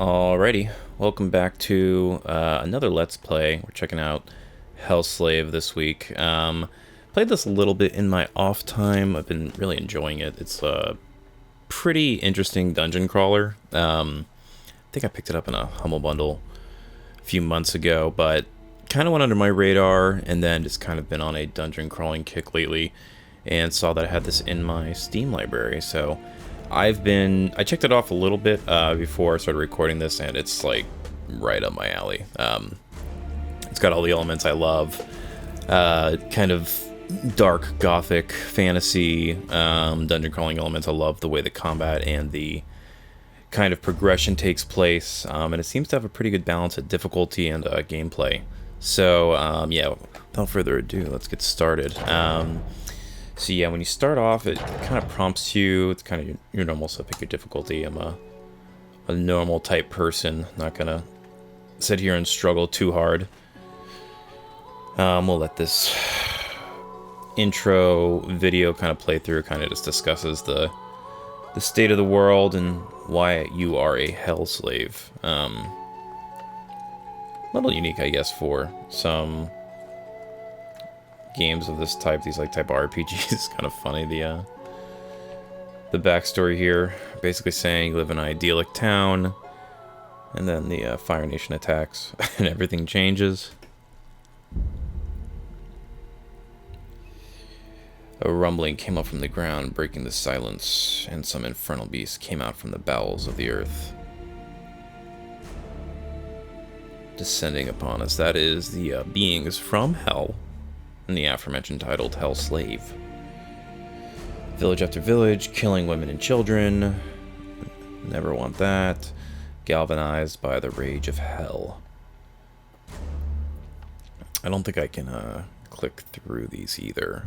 Alrighty, welcome back to another Let's Play. We're checking out Hellslave this week. Played this a little bit in my off time. I've been really enjoying it. It's a pretty interesting dungeon crawler. I think I picked it up in a Humble Bundle a few months ago, but kind of went under my radar and then just kind of been on a dungeon crawling kick lately and saw that I had this in my Steam library, so I checked it off a little bit before I started recording this, and it's like right up my alley. It's got all the elements I love, kind of dark gothic fantasy, dungeon crawling elements. I love the way the combat and the kind of progression takes place, and it seems to have a pretty good balance of difficulty and gameplay. So yeah, without further ado, let's get started. So yeah, when you start off, it kind of prompts you. It's kind of your normal stuff. Pick your difficulty. I'm a normal type person. Not gonna sit here and struggle too hard. We'll let this intro video kind of play through. Kind of just discusses the state of the world and why you are a Hellslave. A little unique, I guess, for some games of this type, these like type of RPGs. Is kind of funny. The backstory here, basically saying you live in an idyllic town, and then the Fire Nation attacks, and everything changes. A rumbling came up from the ground, breaking the silence, and some infernal beast came out from the bowels of the earth, descending upon us. That is the beings from Hell, in the aforementioned titled Hellslave. Village after village, killing women and children. Never want that. Galvanized by the rage of hell. I don't think I can click through these either.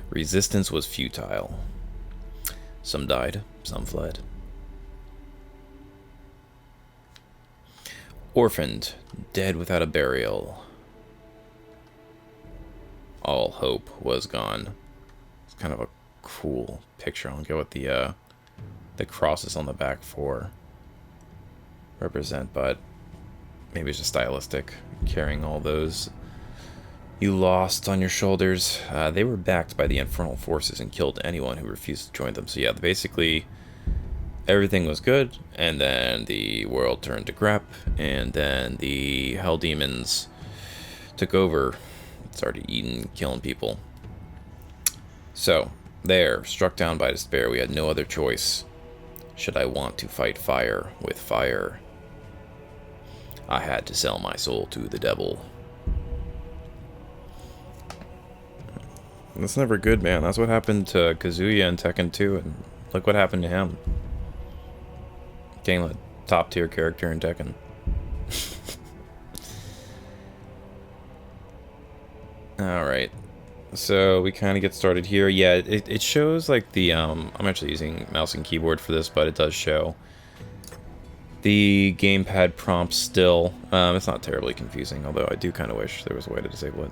Resistance was futile. Some died, some fled. Orphaned, dead without a burial. All hope was gone. It's kind of a cool picture. I don't get what the crosses on the back for represent, but maybe it's just stylistic, carrying all those you lost on your shoulders. They were backed by the infernal forces and killed anyone who refused to join them. So yeah, basically everything was good, and then the world turned to crap, and then the hell demons took over. Started eating, killing people. So, there, struck down by despair, we had no other choice. Should I want to fight fire with fire? I had to sell my soul to the devil. That's never good, man. That's what happened to Kazuya in Tekken 2, and look what happened to him. Became a top-tier character in Tekken. Alright, so we kind of get started here. Yeah, it shows like the, I'm actually using mouse and keyboard for this, but it does show the gamepad prompts still. It's not terribly confusing, although I do kind of wish there was a way to disable it.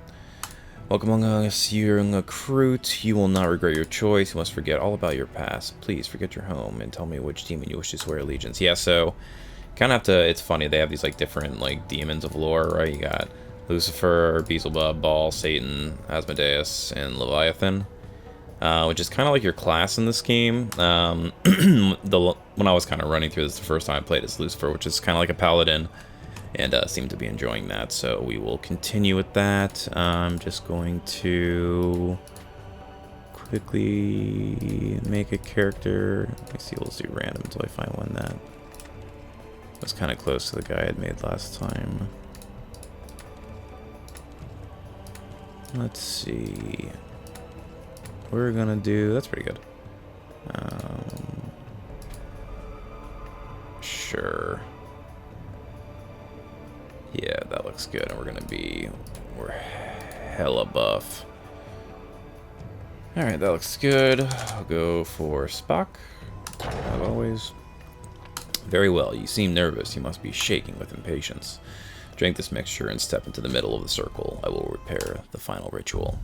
Welcome among us, young recruit. You will not regret your choice. You must forget all about your past. Please forget your home and tell me which demon you wish to swear allegiance. Yeah, so kind of have to, it's funny, they have these like different like demons of lore, right? You got Lucifer, Beelzebub, Baal, Satan, Asmodeus, and Leviathan, which is kind of like your class in this game. When I was kind of running through this the first time I played as Lucifer, which is kind of like a paladin, and seemed to be enjoying that, so we will continue with that. I'm just going to quickly make a character. Let me see, we'll do random until I find one that was kind of close to the guy I had made last time. Let's see. We're gonna do, that's pretty good. Sure. Yeah, that looks good. And we're hella buff. Alright, that looks good. I'll go for Spock, as always. Very well. You seem nervous. You must be shaking with impatience. Drink this mixture and step into the middle of the circle. I will repair the final ritual.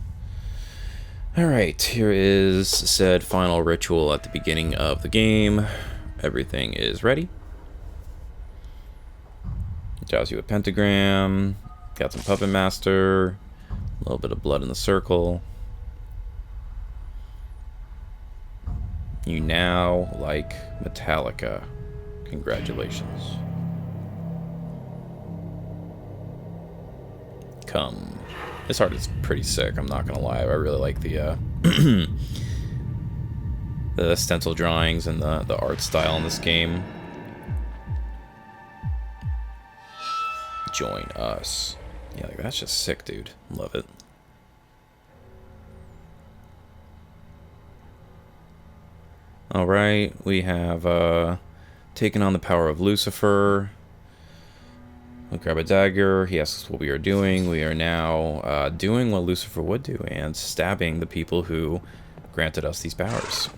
Alright, here is said final ritual at the beginning of the game. Everything is ready. Draws you a pentagram. Got some Puppet Master. A little bit of blood in the circle. You now like Metallica. Congratulations. Come. This art is pretty sick, I'm not gonna lie. I really like the the stencil drawings and the art style in this game. Join us. Yeah, like, that's just sick, dude. Love it. Alright, we have taken on the power of Lucifer. We'll grab a dagger. He asks us what we are doing. We are now doing what Lucifer would do and stabbing the people who granted us these powers.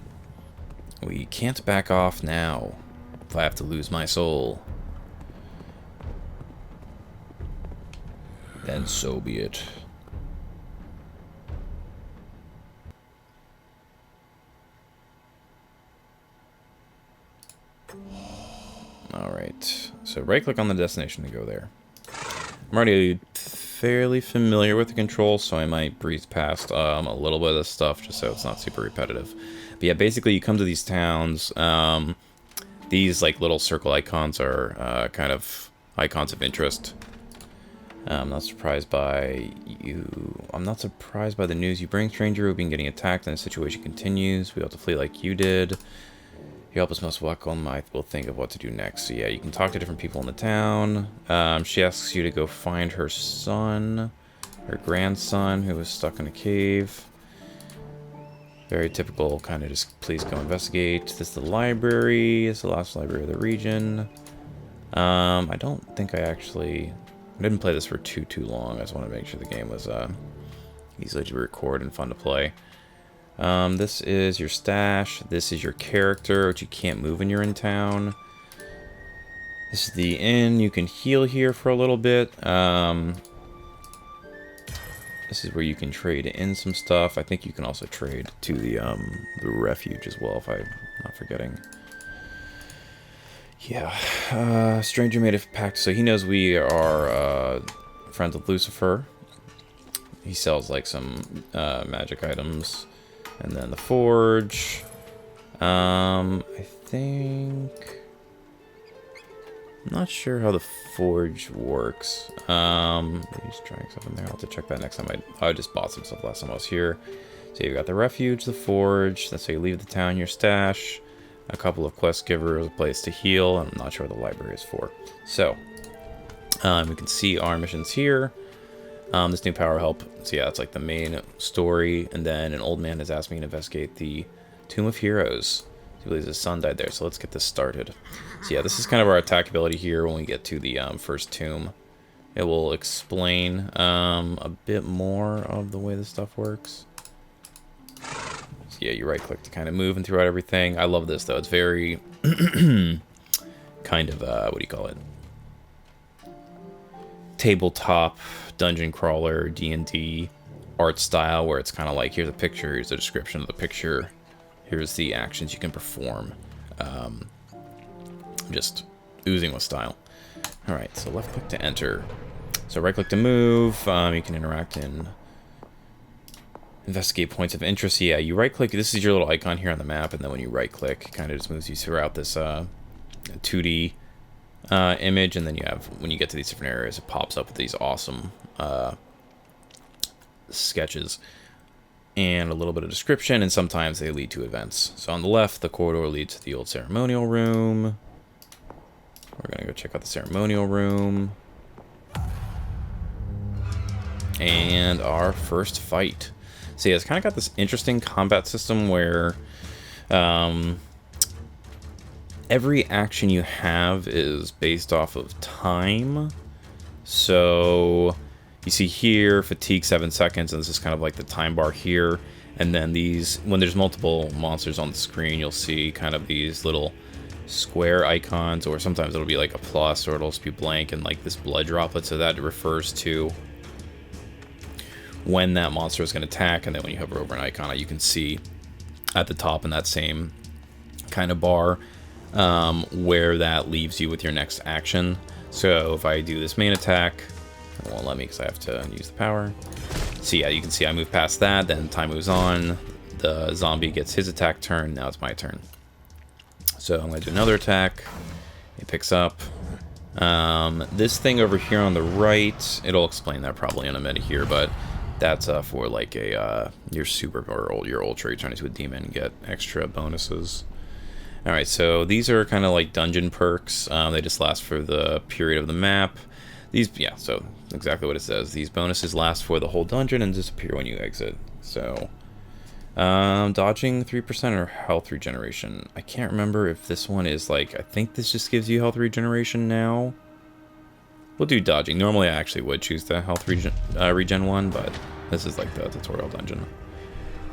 We can't back off now if I have to lose my soul. Then so be it. Alright, so right click on the destination to go there. I'm already fairly familiar with the controls, so I might breeze past a little bit of this stuff just so it's not super repetitive. But yeah, basically you come to these towns. These like little circle icons are kind of icons of interest. I'm not surprised by you. I'm not surprised by the news you bring, stranger. We've been getting attacked and the situation continues. We have to flee like you did. You help us most welcome. I will think of what to do next. So yeah, you can talk to different people in the town. She asks you to go find her son, her grandson, who was stuck in a cave. Very typical, kind of just please go investigate. This is the library. It's the last library of the region. I don't think I didn't play this for too long. I just want to make sure the game was easily to record and fun to play. This is your stash. This is your character, which you can't move when you're in town. This is the inn. You can heal here for a little bit. This is where you can trade in some stuff. I think you can also trade to the refuge as well, if I'm not forgetting. Yeah. Stranger made a pact, so he knows we are friends with Lucifer. He sells like some magic items. And then the forge. I think... I'm not sure how the forge works. Maybe just trying something there. I'll have to check that next time. I just bought some stuff last time I was here. So you've got the refuge, the forge. That's how you leave the town, your stash. A couple of quest givers, a place to heal. I'm not sure what the library is for. So, we can see our missions here. This new power help. So yeah, it's like the main story. And then an old man has asked me to investigate the Tomb of Heroes. He believes his son died there. So let's get this started. So yeah, this is kind of our attack ability here when we get to the first tomb. It will explain a bit more of the way this stuff works. So yeah, you right click to kind of move and throughout everything. I love this though. It's very kind of, what do you call it? Tabletop dungeon crawler D&D art style, where it's kind of like, here's a picture, here's a description of the picture, here's the actions you can perform. Just oozing with style. Alright, so left click to enter. So right click to move. You can interact and investigate points of interest. Yeah, you right click, this is your little icon here on the map, and then when you right click, it kind of just moves you throughout this 2D image, and then you have, when you get to these different areas, it pops up with these awesome sketches and a little bit of description, and sometimes they lead to events. So on the left, the corridor leads to the old ceremonial room. We're gonna go check out the ceremonial room. And our first fight. So yeah, it's kind of got this interesting combat system where every action you have is based off of time. So you see here, fatigue 7 seconds, and this is kind of like the time bar here. And then these, when there's multiple monsters on the screen, you'll see kind of these little square icons, or sometimes it'll be like a plus, or it'll just be blank and like this blood droplet. So that refers to when that monster is going to attack. And then when you hover over an icon, you can see at the top in that same kind of bar where that leaves you with your next action. So if I do this main attack, it won't let me because I have to use the power. So yeah, you can see I move past that, then time moves on. The zombie gets his attack turn, now it's my turn. So I'm going to do another attack. It picks up. This thing over here on the right, it'll explain that probably in a minute here, but that's for like a your super or your ultra, you turn into a demon and get extra bonuses. Alright, so these are kind of like dungeon perks. They just last for the period of the map. These, yeah, so exactly what it says. These bonuses last for the whole dungeon and disappear when you exit. So, dodging 3% or health regeneration. I can't remember if this one is like, I think this just gives you health regeneration now. We'll do dodging. Normally I actually would choose the health regen one, but this is like the tutorial dungeon.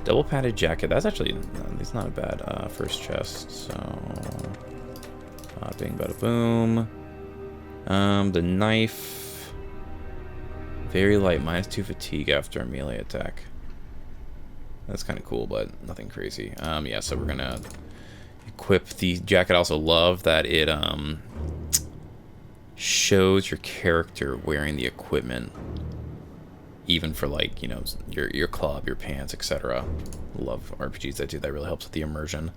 Double padded jacket. That's actually, it's not a bad first chest. So, bing, bada, boom. The knife. Very light, -2 fatigue after a melee attack. That's kind of cool, but nothing crazy. Yeah, so we're gonna equip the jacket. I also love that it shows your character wearing the equipment. Even for, like, you know, your club, your pants, etc. Love RPGs that do that. Really helps with the immersion.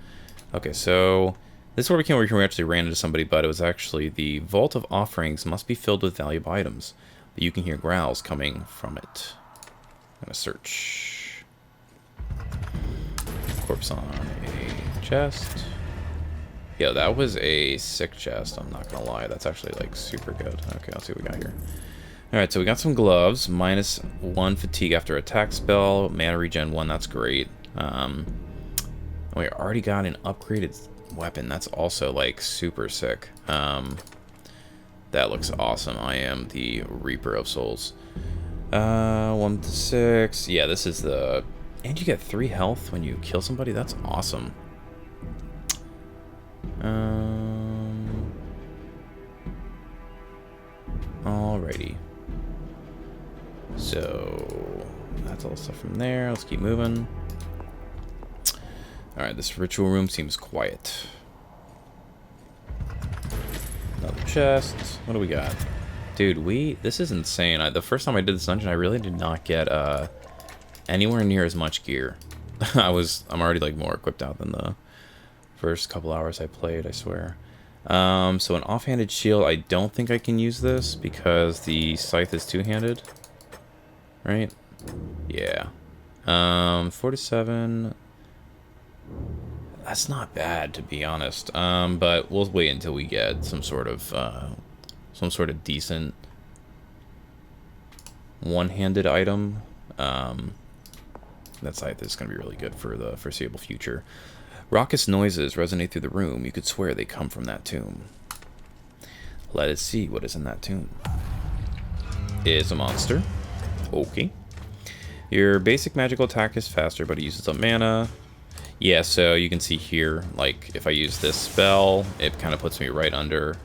Okay, so this is where we actually ran into somebody, but it was actually the Vault of Offerings must be filled with valuable items. But you can hear growls coming from it. I'm gonna search. Corpse on a chest. Yeah, that was a sick chest, I'm not gonna lie. That's actually, like, super good. Okay, let's see what we got here. Alright, so we got some gloves, -1 fatigue after attack spell, mana regen 1, that's great. We already got an upgraded weapon, that's also like super sick. That looks awesome. I am the Reaper of Souls. 1 to 6, yeah, this is the, and you get 3 health when you kill somebody, that's awesome. Alrighty. So, that's all the stuff from there. Let's keep moving. Alright, this ritual room seems quiet. Another chest. What do we got? Dude, this is insane. The first time I did this dungeon, I really did not get anywhere near as much gear. I'm already like more equipped out than the first couple hours I played, I swear. So an offhanded shield, I don't think I can use this because the scythe is two-handed. Right? Yeah. 47. That's not bad, to be honest. But we'll wait until we get some sort of decent one-handed item. That scythe is going to be really good for the foreseeable future. Raucous noises resonate through the room. You could swear they come from that tomb. Let us see what is in that tomb. It's a monster. Okay. Your basic magical attack is faster, but it uses up mana. Yeah, so you can see here, like, if I use this spell, it kind of puts me right under...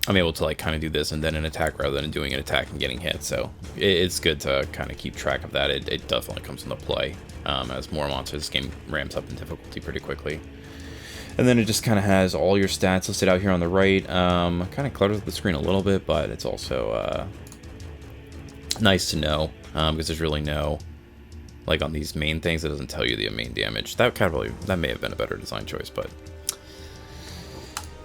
I'm able to, like, kind of do this and then an attack rather than doing an attack and getting hit, so it's good to kind of keep track of that. It definitely comes into play. As more monsters, this game ramps up in difficulty pretty quickly. And then it just kind of has all your stats listed out here on the right. Kind of clutters the screen a little bit, but it's also nice to know, because there's really no, like on these main things, it doesn't tell you the main damage. That may have been a better design choice, but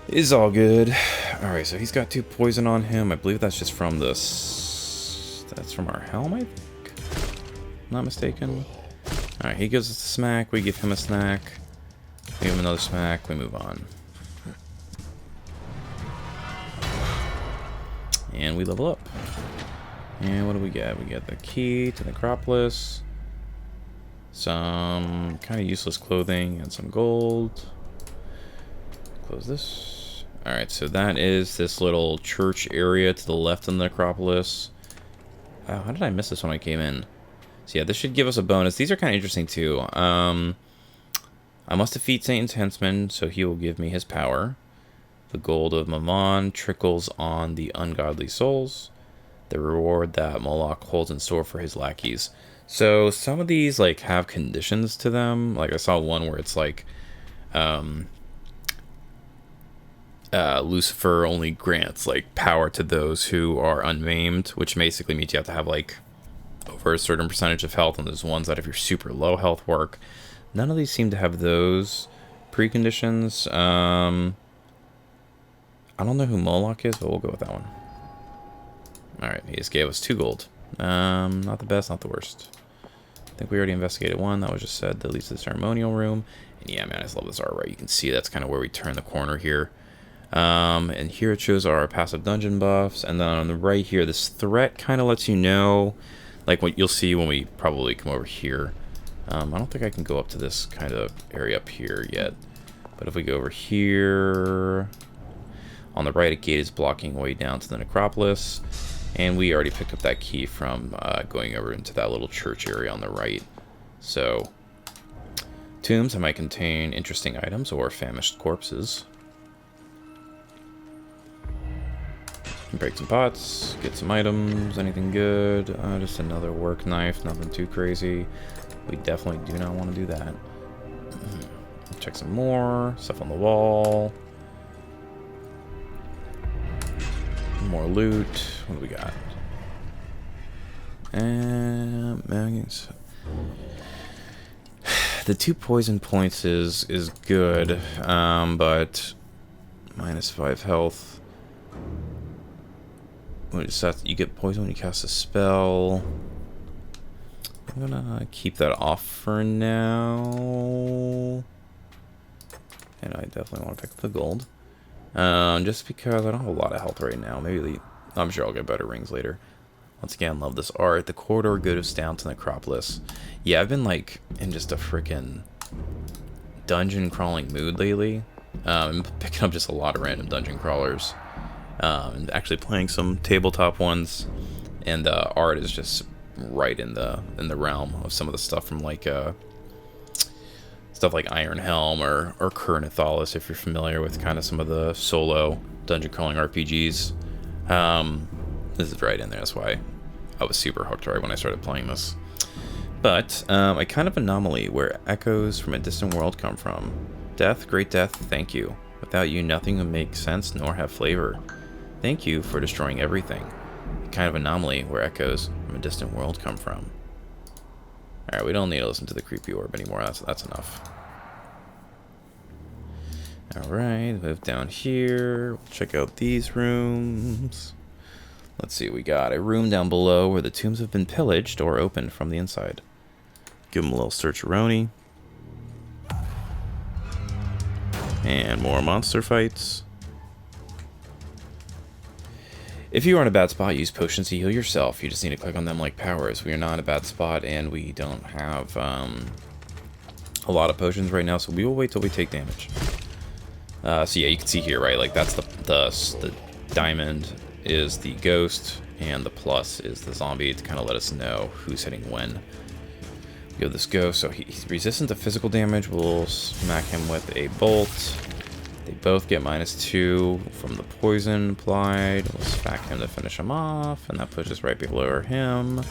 it's all good. Alright, so he's got 2 poison on him. I believe that's just from that's from our helm, I think. Not mistaken. Alright, he gives us a smack, we give him a snack. We give him another smack, we move on. And we level up. And what do we get? We get the key to the Necropolis. Some kind of useless clothing and some gold. Close this. Alright, so that is this little church area to the left of the Necropolis. How did I miss this when I came in? So yeah, this should give us a bonus. These are kind of interesting too. I must defeat Satan's henchman, so he will give me his power. The gold of Mammon trickles on the ungodly souls. The reward that Moloch holds in store for his lackeys. So some of these like have conditions to them. Like I saw one where it's like Lucifer only grants like power to those who are unmaimed, which basically means you have to have like over a certain percentage of health, and there's ones that if you're super low health work. None of these seem to have those preconditions. I don't know who Moloch is, but we'll go with that one. Alright, he just gave us 2 gold. Not the best, not the worst. I think we already investigated one. That was just said that leads to the ceremonial room. And yeah, man, I just love this art, right? You can see that's kind of where we turn the corner here. And here it shows our passive dungeon buffs. And then on the right here, this threat kind of lets you know, like what you'll see when we probably come over here. I don't think I can go up to this kind of area up here yet. But if we go over here, on the right, a gate is blocking way down to the necropolis. And we already picked up that key from going over into that little church area on the right. So, tombs that might contain interesting items or famished corpses. Break some pots, get some items, anything good. Just another work knife, nothing too crazy. We definitely do not want to do that. Check some more stuff on the wall. More loot. What do we got? And the 2 poison points is good, but -5 health. What is that? You get poison when you cast a spell. I'm gonna keep that off for now. And I definitely want to pick up the gold. Just because I don't have a lot of health right now. Maybe I'm sure I'll get better rings later. Once again, love this art. The corridor goes down to Necropolis. Yeah, I've been like in just a freaking dungeon crawling mood lately. I'm picking up just a lot of random dungeon crawlers. And actually playing some tabletop ones. And the art is just right in the realm of some of the stuff from like stuff like Iron Helm or Current Athalis, if you're familiar with kind of some of the solo dungeon crawling RPGs. This is right in there. That's why I was super hooked right when I started playing this. But a kind of anomaly where echoes from a distant world come from. Death, great death, thank you. Without you, nothing would make sense nor have flavor. Thank you for destroying everything. A kind of anomaly where echoes from a distant world come from. Alright, we don't need to listen to the creepy orb anymore. That's enough. Alright, move down here. Check out these rooms. Let's see, we got a room down below where the tombs have been pillaged or opened from the inside. Give them a little search-a-roni. And more monster fights. If you are in a bad spot, use potions to heal yourself. You just need to click on them like powers. We are not in a bad spot, and we don't have a lot of potions right now, so we will wait till we take damage. So yeah, you can see here, right? Like that's the diamond is the ghost, and the plus is the zombie to kind of let us know who's hitting when. Give this go. So he's resistant to physical damage. We'll smack him with a bolt. They both get -2 from the poison applied. We'll smack him to finish him off, and that pushes right below him.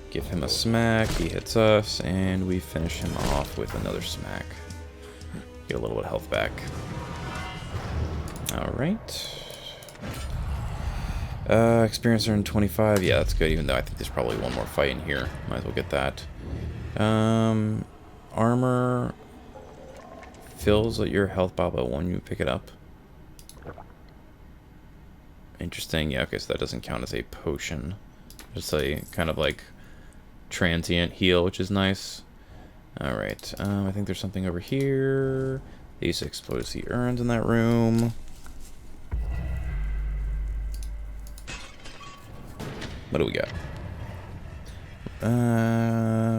Give him a smack. He hits us, and we finish him off with another smack. Get a little bit of health back. All right. Experience earned 25. Yeah, that's good, even though I think there's probably one more fight in here. Might as well get that. Armor fills your health bar when you pick it up. Interesting. Yeah, okay, so that doesn't count as a potion. Just a kind of like transient heal, which is nice. Alright, I think there's something over here. They used to explode the urns in that room. What do we got?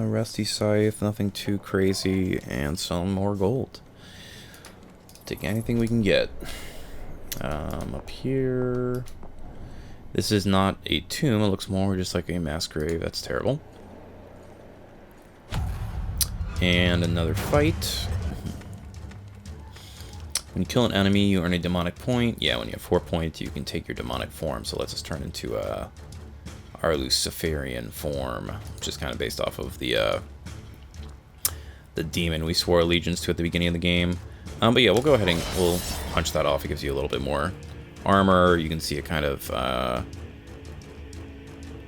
Rusty scythe, nothing too crazy, and some more gold. Take anything we can get. Up here. This is not a tomb, it looks more just like a mass grave. That's terrible. And another fight. When you kill an enemy, you earn a demonic point. Yeah, when you have 4 points, you can take your demonic form. So let's just turn into our Luciferian form, which is kind of based off of the demon we swore allegiance to at the beginning of the game. But yeah, we'll go ahead and we'll punch that off. It gives you a little bit more armor. You can see it kind of... I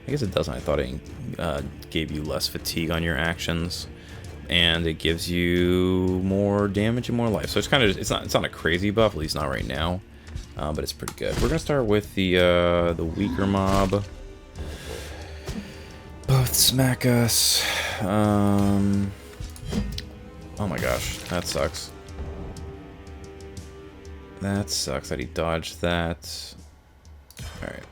guess it doesn't. I thought it gave you less fatigue on your actions. And it gives you more damage and more life. So it's kind of... It's not a crazy buff, at least not right now. But it's pretty good. We're going to start with the weaker mob. Both smack us. Oh my gosh, that sucks. That sucks that he dodged that. Alright.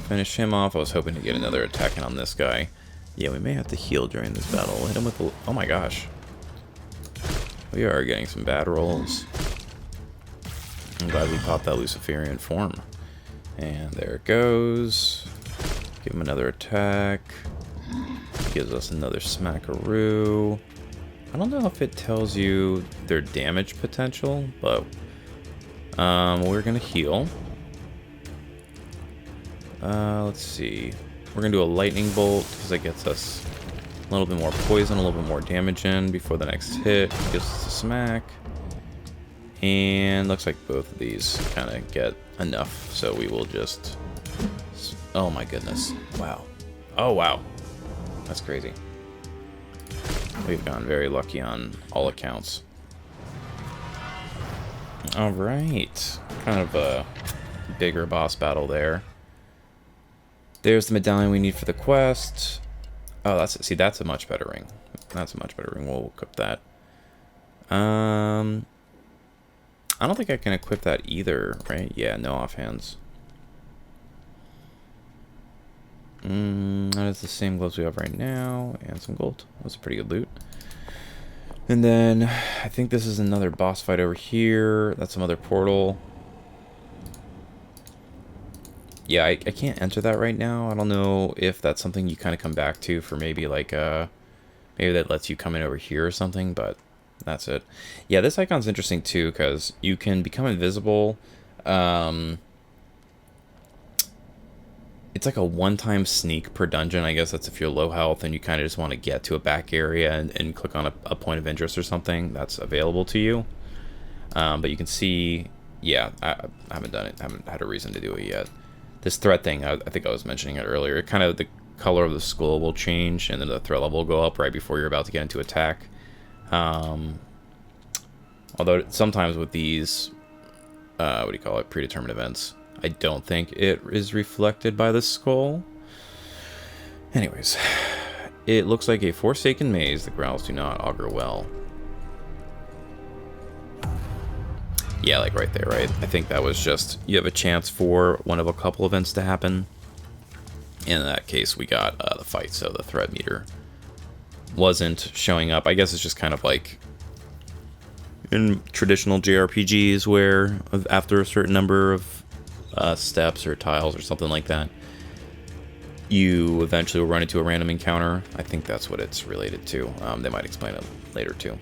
Finish him off. I was hoping to get another attack in on this guy. Yeah, we may have to heal during this battle. We'll hit him with the... Oh my gosh. We are getting some bad rolls. I'm glad we popped that Luciferian form. And there it goes. Give him another attack. Gives us another smackaroo. I don't know if it tells you their damage potential, but we're gonna heal. Let's see. We're gonna do a lightning bolt because it gets us a little bit more poison, a little bit more damage in before the next hit. Gives us a smack. And looks like both of these kind of get enough, so we will just... Oh my goodness. Wow. Oh wow. That's crazy. We've gotten very lucky on all accounts. Alright. Kind of a bigger boss battle there. There's the medallion we need for the quest. Oh, see, that's a much better ring. That's a much better ring. We'll equip that. I don't think I can equip that either, right? Yeah, no offhands. That is the same gloves we have right now, and some gold. That's a pretty good loot. And then, I think this is another boss fight over here. That's some other portal. Yeah, I can't enter that right now. I don't know if that's something you kind of come back to for maybe like, maybe that lets you come in over here or something, but that's it. Yeah, this icon's interesting too, because you can become invisible. It's like a one-time sneak per dungeon. I guess that's if you're low health and you kind of just want to get to a back area and click on a point of interest or something. That's available to you. But you can see, yeah, I haven't done it. I haven't had a reason to do it yet. This threat thing, I think I was mentioning it earlier. Kind of the color of the skull will change, and then the threat level will go up right before you're about to get into attack. Although sometimes with these, what do you call it, predetermined events, I don't think it is reflected by the skull. Anyways, it looks like a forsaken maze. The growls do not augur well. Yeah, like right there, right? I think that was just, you have a chance for one of a couple events to happen. In that case, we got the fight, so the threat meter wasn't showing up. I guess it's just kind of like in traditional JRPGs where after a certain number of steps or tiles or something like that, you eventually will run into a random encounter. I think that's what it's related to. They might explain it later too.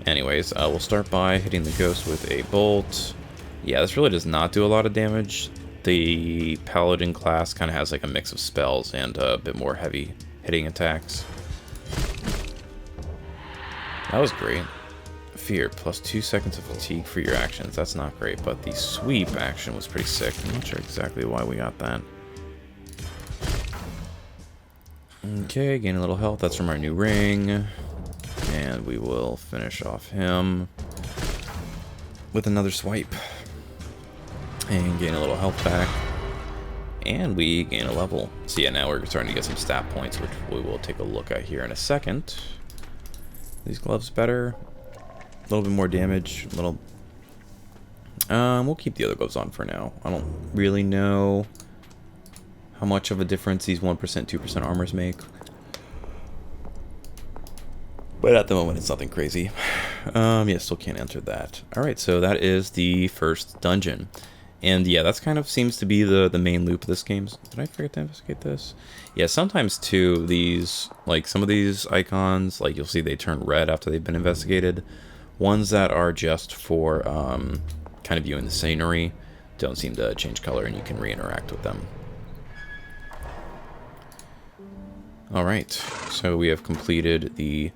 Anyways, we'll start by hitting the ghost with a bolt. Yeah, this really does not do a lot of damage. The paladin class kind of has like a mix of spells and a bit more heavy hitting attacks. That was great. Fear, plus 2 seconds of fatigue for your actions. That's not great, but the sweep action was pretty sick. I'm not sure exactly why we got that. Okay, gain a little health. That's from our new ring. And we will finish off him with another swipe. And gain a little health back. And we gain a level. So yeah, now we're starting to get some stat points, which we will take a look at here in a second. These gloves better. A little bit more damage. A little... we'll keep the other gloves on for now. I don't really know how much of a difference these 1%, 2% armors make. But at the moment, it's nothing crazy. Yeah, still can't enter that. Alright, so that is the first dungeon. And yeah, that's kind of seems to be the main loop of this game. Did I forget to investigate this? Yeah, sometimes too, these, like some of these icons, like you'll see they turn red after they've been investigated. Ones that are just for kind of viewing the scenery don't seem to change color, and you can re-interact with them. Alright, so we have completed the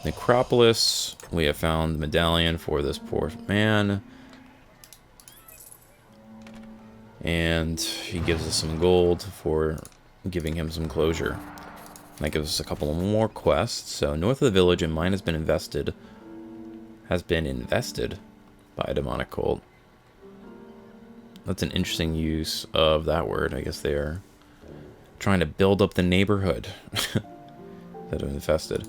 Necropolis. We have found the medallion for this poor man. And he gives us some gold for giving him some closure. And that gives us a couple more quests. So, north of the village, a mine has been invested. By a demonic cult. That's an interesting use of that word. I guess they are trying to build up the neighborhood that have infested.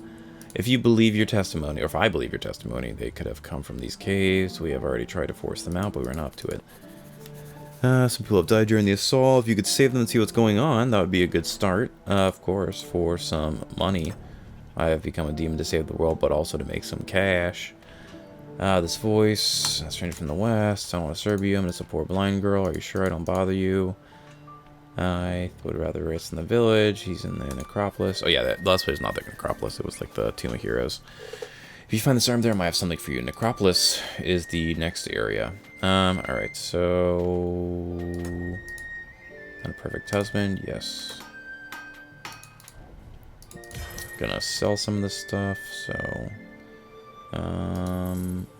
If you believe your testimony, or if I believe your testimony, they could have come from these caves. We have already tried to force them out, but we were not up to it. Some people have died during the assault. If you could save them and see what's going on, that would be a good start. Of course, for some money. I have become a demon to save the world, but also to make some cash. This voice, a stranger from the west. I don't want to serve you. I'm just a poor blind girl. Are you sure I don't bother you? I would rather rest in the village. He's in the necropolis. Oh yeah, the last place is not the necropolis. It was like the Tomb of Heroes. If you find this arm there, I might have something for you. Necropolis is the next area. Alright, so... Not a perfect husband, yes. Gonna sell some of this stuff, so...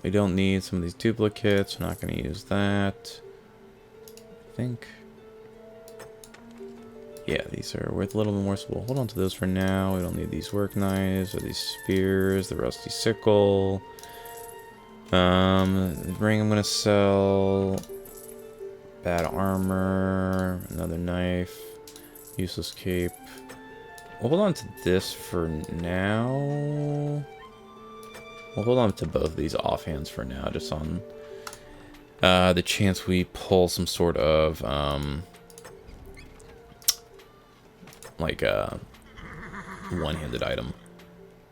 we don't need some of these duplicates. We're not gonna use that. I think... Yeah, these are worth a little bit more, so we'll hold on to those for now. We don't need these work knives or these spears, the rusty sickle. The ring I'm gonna sell. Bad armor, another knife, useless cape. We'll hold on to this for now. We'll hold on to both of these offhands for now, just on the chance we pull some sort of like a one-handed item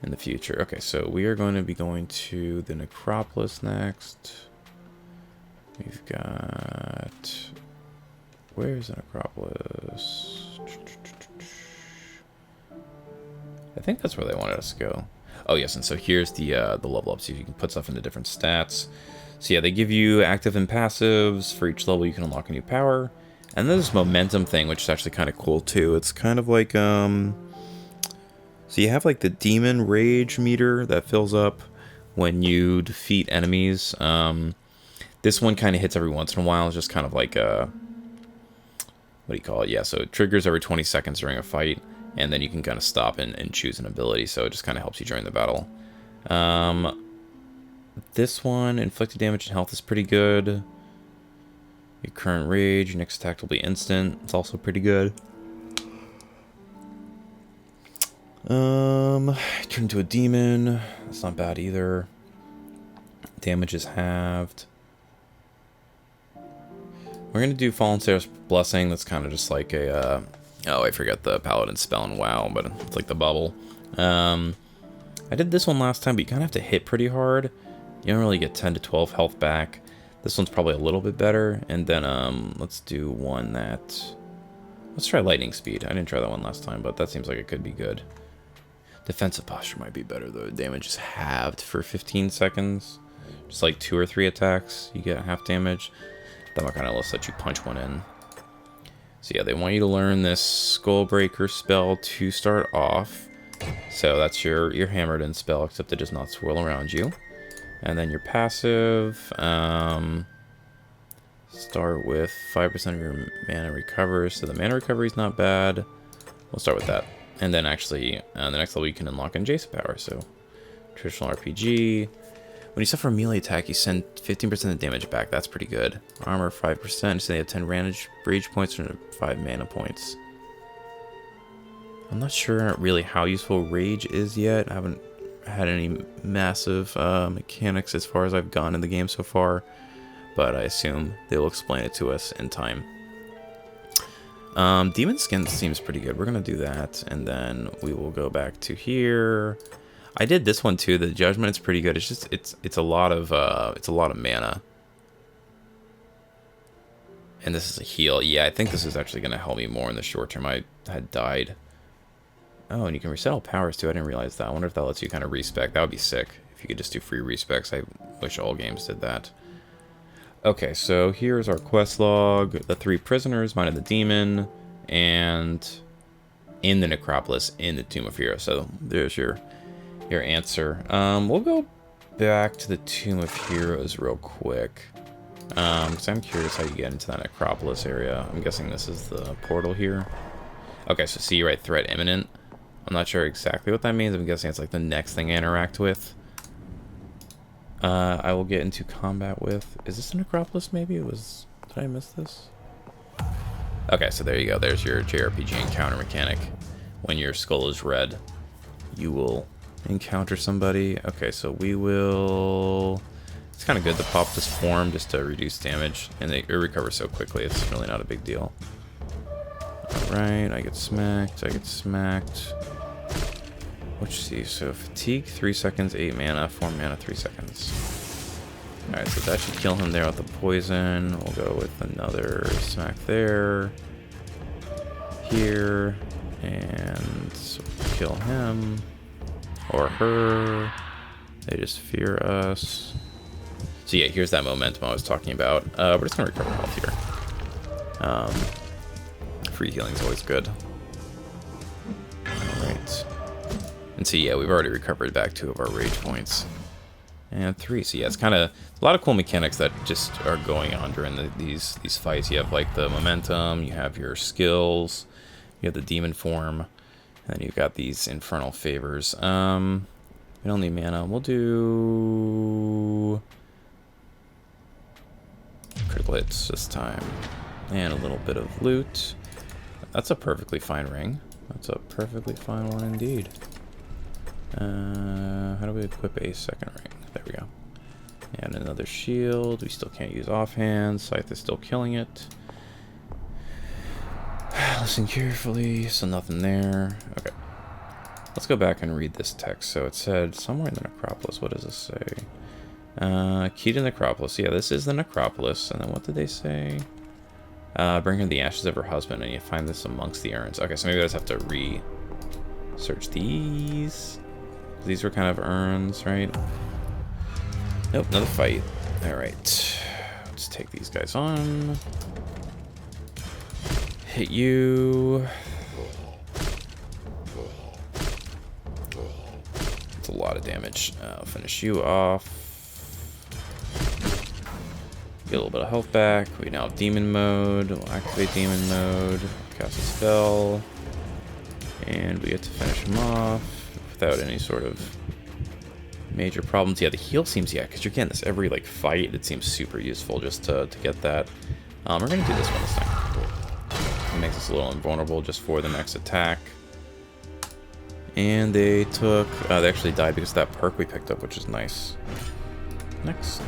in the future. Okay, so we are going to be going to the necropolis next. We've got... Where's the necropolis? I think that's where they wanted us to go. Oh yes, and so here's the level up, so you can put stuff into different stats. So yeah, they give you active and passives. For each level you can unlock a new power. And then this momentum thing, which is actually kind of cool too. It's kind of like, so you have like the demon rage meter that fills up when you defeat enemies. This one kind of hits every once in a while. It's just kind of like a, what do you call it? Yeah, so it triggers every 20 seconds during a fight, and then you can kind of stop and choose an ability. So it just kind of helps you during the battle. This one, inflicted damage and health is pretty good. Your current rage, your next attack will be instant. It's also pretty good. Turn into a demon. That's not bad either. Damage is halved. We're gonna do Fallen Sarah's Blessing. That's kind of just like a, oh, I forgot the Paladin spell in WoW, but it's like the bubble. I did this one last time, but you kind of have to hit pretty hard. You don't really get 10 to 12 health back. This one's probably a little bit better. And then let's do one that... Let's try Lightning Speed. I didn't try that one last time, but that seems like it could be good. Defensive Posture might be better, though. Damage is halved for 15 seconds. Just like 2 or 3 attacks, you get half damage. That might kind of let you punch one in. So yeah, they want you to learn this Skullbreaker spell to start off. So that's your hammered in spell, except it does not swirl around you. And then your passive, start with 5% of your mana recovers. So the mana recovery is not bad. We'll start with that. And then actually, the next level you can unlock an adjacent power. So traditional RPG. When you suffer a melee attack, you send 15% of damage back. That's pretty good. Armor 5%. So they have 10 rage points and 5 mana points. I'm not sure really how useful rage is yet. I haven't had any massive mechanics as far as I've gone in the game so far, but I assume they'll explain it to us in time. Demon Skin seems pretty good. We're gonna do that, and then we will go back to here. I did this one too. The Judgment is pretty good. It's just it's a lot of mana, and this is a heal. Yeah, I think this is actually gonna help me more in the short term. I had died. Oh, and you can reset all powers too. I didn't realize that. I wonder if that lets you kind of respec. That would be sick if you could just do free respecs. I wish all games did that. Okay, so here's our quest log. The 3 prisoners, minded the demon, and in the necropolis, in the Tomb of Heroes. So there's your your answer. We'll go back to the Tomb of Heroes real quick. Because I'm curious how you get into that Necropolis area. I'm guessing this is the portal here. Okay, so see, right, threat imminent. I'm not sure exactly what that means. I'm guessing it's like the next thing I interact with. I will get into combat with... Is this a Necropolis, maybe? It was... Did I miss this? Okay, so there you go. There's your JRPG encounter mechanic. When your skull is red, you will encounter somebody. Okay, so we will... It's kind of good to pop this form just to reduce damage. And it recovers so quickly, it's really not a big deal. Alright, I get smacked, I get smacked. Let's see, so fatigue 3 seconds, 8 mana, 4 mana, 3 seconds. Alright, so that should kill him there with the poison. We'll go with another smack there. Here. And kill him. Or her. They just fear us. So yeah, here's that momentum I was talking about. We're just going to recover health here. Free healing is always good. Alright. And so yeah, we've already recovered back 2 of our rage points. And 3. So yeah, it's kind of a lot of cool mechanics that just are going on during these fights. You have like the momentum, you have your skills, you have the demon form, and then you've got these infernal favors. We don't need mana. We'll do critical hits this time. And a little bit of loot. That's a perfectly fine ring. That's a perfectly fine one indeed. How do we equip a second ring? There we go. And another shield. We still can't use offhand. Scythe is still killing it. Listen carefully. So nothing there. Okay. Let's go back and read this text. So it said somewhere in the Necropolis. What does this say? Key to Necropolis. Yeah, this is the Necropolis. And then what did they say? Bring her the ashes of her husband, and you find this amongst the urns. Okay, so maybe I just have to search these. These were kind of urns, right? Nope, another fight. Alright. Let's take these guys on. Hit you. It's a lot of damage. I'll finish you off. Get a little bit of health back. We now have demon mode. We'll activate demon mode. Cast a spell. And we get to finish him off without any sort of major problems. Yeah, the heal seems, yeah, because you're getting this every like fight. It seems super useful just to get that. We're going to do this one this time. It makes us a little invulnerable just for the next attack. And they took... they actually died because of that perk we picked up, which is nice. Next.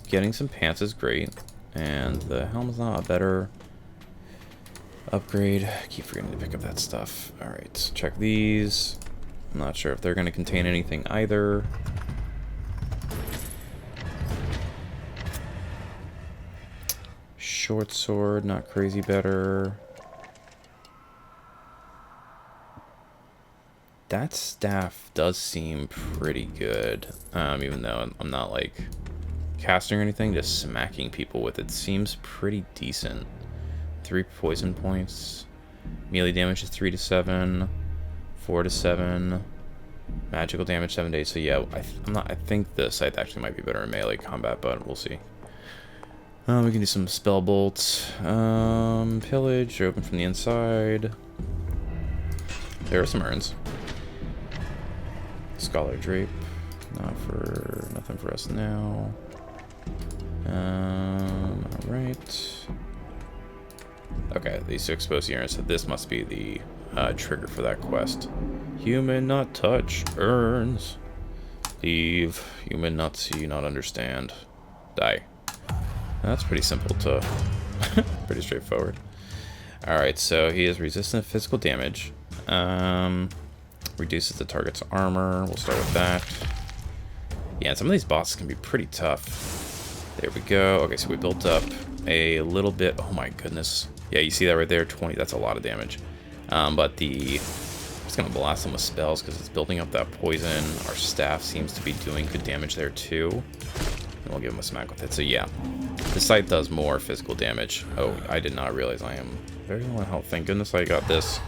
Getting some pants is great, and the helm's not a better upgrade. I keep forgetting to pick up that stuff. Alright, check these. I'm not sure if they're going to contain anything either. Short sword, not crazy better. That staff does seem pretty good, even though I'm not like casting or anything, just smacking people with it seems pretty decent. 3 poison points, melee damage is 3 to 7, 4 to 7, magical damage 7 days. So yeah, I think the scythe actually might be better in melee combat, but we'll see. We can do some spell bolts. Pillage, open from the inside. There are some urns. Scholar Drape, nothing for us now. Alright. Okay, these 2 exposed urns, so this must be the trigger for that quest. Human not touch, urns. Leave, human not see, not understand. Die. That's pretty simple to... pretty straightforward. Alright, so he is resistant to physical damage. Reduces the target's armor. We'll start with that. Yeah, and some of these bosses can be pretty tough. There we go. Okay, so we built up a little bit. Oh my goodness. Yeah, you see that right there? 20. That's a lot of damage. But I'm just going to blast them with spells because it's building up that poison. Our staff seems to be doing good damage there too. And we'll give him a smack with it. So yeah, the scythe does more physical damage. Oh, I did not realize I am very low on health. Thank goodness I got this.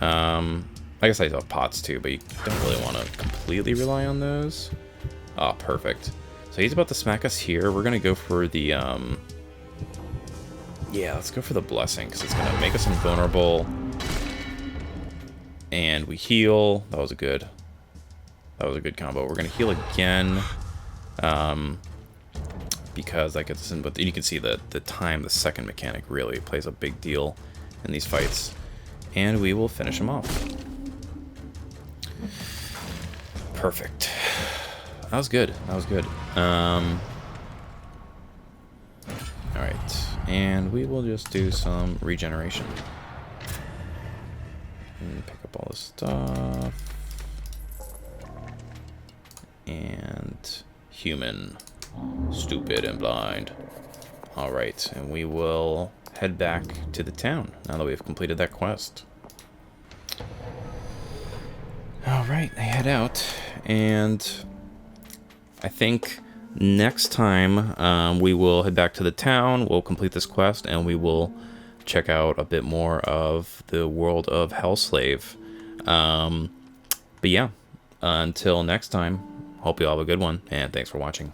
I guess I still have pots too, but you don't really want to completely rely on those. Ah, perfect. So he's about to smack us here. We're gonna go for the yeah, let's go for the blessing, because it's gonna make us invulnerable. And we heal. That was a good combo. We're gonna heal again. Because that gets us in, but you can see that the second mechanic really plays a big deal in these fights. And we will finish him off. Perfect. That was good. That was good. Alright. And we will just do some regeneration. And pick up all this stuff. And human. Stupid and blind. Alright, and we will head back to the town now that we've completed that quest. Alright, I head out, and I think next time we will head back to the town, we'll complete this quest, and we will check out a bit more of the world of Hellslave. But yeah, until next time, hope you all have a good one, and thanks for watching.